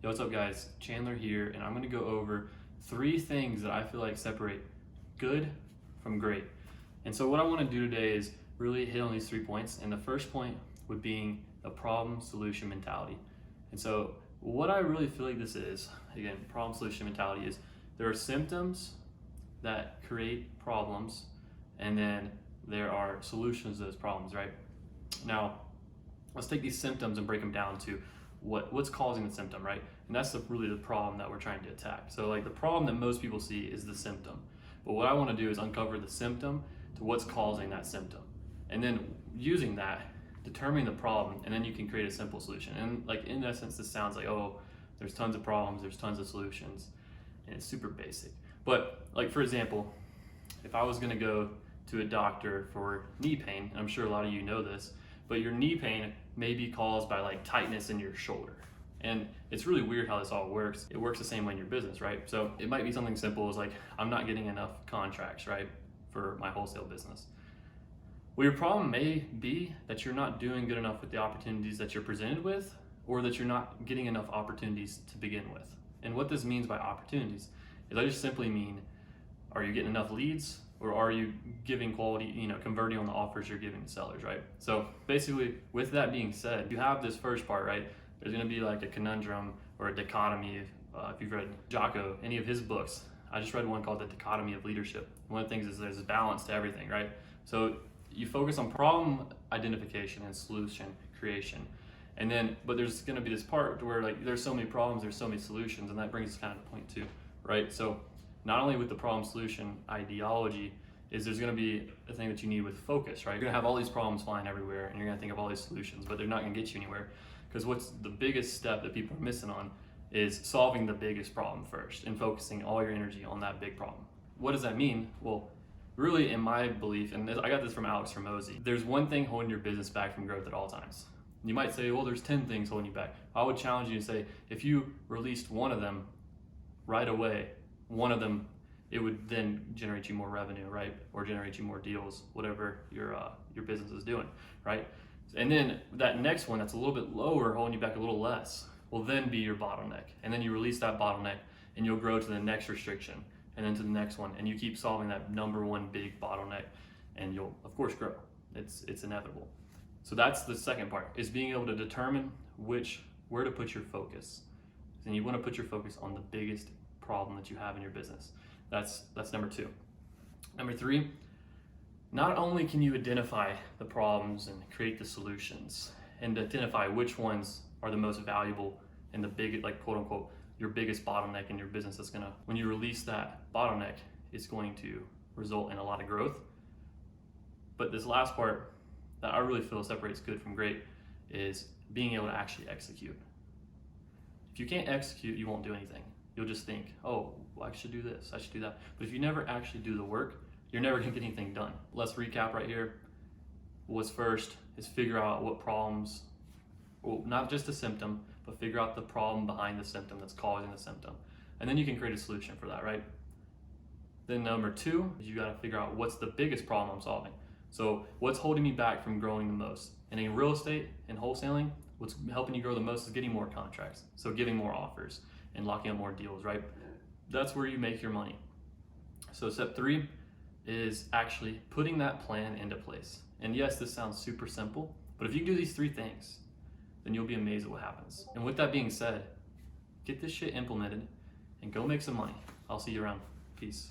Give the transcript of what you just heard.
Yo, what's up guys? Chandler here, and I'm gonna go over 3 things that I feel like separate good from great. And so what I wanna do today is really hit on these 3 points. And the first point would being a problem solution mentality. And so what I really feel like this is, again, problem solution mentality is there are symptoms that create problems, and then there are solutions to those problems, right? Now, let's take these symptoms and break them down to what's causing the symptom, right? And that's really the problem that we're trying to attack. So like the problem that most people see is the symptom. But what I want to do is uncover the symptom to what's causing that symptom. And then using that, determining the problem, and then you can create a simple solution. And like in essence, this sounds like, oh, there's tons of problems, there's tons of solutions, and it's super basic. But like for example, if I was gonna go to a doctor for knee pain, and I'm sure a lot of you know this, but your knee pain may be caused by like tightness in your shoulder. And it's really weird how this all works. It works the same way in your business, right? So it might be something simple as like, I'm not getting enough contracts, right, for my wholesale business. Well, your problem may be that you're not doing good enough with the opportunities that you're presented with, or that you're not getting enough opportunities to begin with. And what this means by opportunities is I just simply mean, are you getting enough leads? Or are you giving quality, converting on the offers you're giving to sellers, right? So basically, with that being said, you have this first part, right? There's gonna be like a conundrum or a dichotomy. If you've read Jocko, any of his books, I just read one called The Dichotomy of Leadership. One of the things is there's a balance to everything, right? So you focus on problem identification and solution creation. And then, but there's gonna be this part where like there's so many problems, there's so many solutions, and that brings us kind of to point 2, right? So not only with the problem solution ideology is there's gonna be a thing that you need with focus, right? You're gonna have all these problems flying everywhere and you're gonna think of all these solutions, but they're not gonna get you anywhere. Because what's the biggest step that people are missing on is solving the biggest problem first and focusing all your energy on that big problem. What does that mean? Well, really in my belief, and I got this from Alex Ramosi, there's one thing holding your business back from growth at all times. You might say, well, there's 10 things holding you back. I would challenge you to say, if you released one of them right away, one of them, it would then generate you more revenue, right? Or generate you more deals, whatever your business is doing, right? And then that next one that's a little bit lower, holding you back a little less, will then be your bottleneck. And then you release that bottleneck and you'll grow to the next restriction and then to the next one. And you keep solving that number one big bottleneck and you'll of course grow. It's inevitable. So that's the second part, is being able to determine where to put your focus. And you want to put your focus on the biggest problem that you have in your business. That's number 2. Number 3, not only can you identify the problems and create the solutions and identify which ones are the most valuable and the big, like quote unquote, your biggest bottleneck in your business that's gonna, when you release that bottleneck, it's going to result in a lot of growth. But this last part that I really feel separates good from great is being able to actually execute. If you can't execute, you won't do anything. You'll just think, oh, well, I should do this, I should do that. But if you never actually do the work, you're never gonna get anything done. Let's recap right here. What's first is figure out what problems, well, not just a symptom, but figure out the problem behind the symptom that's causing the symptom. And then you can create a solution for that, right? Then number 2 is you gotta figure out what's the biggest problem I'm solving. So what's holding me back from growing the most? And in real estate and wholesaling, what's helping you grow the most is getting more contracts. So giving more offers and locking up more deals, right? That's where you make your money. So step 3 is actually putting that plan into place. And yes, this sounds super simple, but if you do these 3 things, then you'll be amazed at what happens. And with that being said, get this shit implemented and go make some money. I'll see you around. Peace.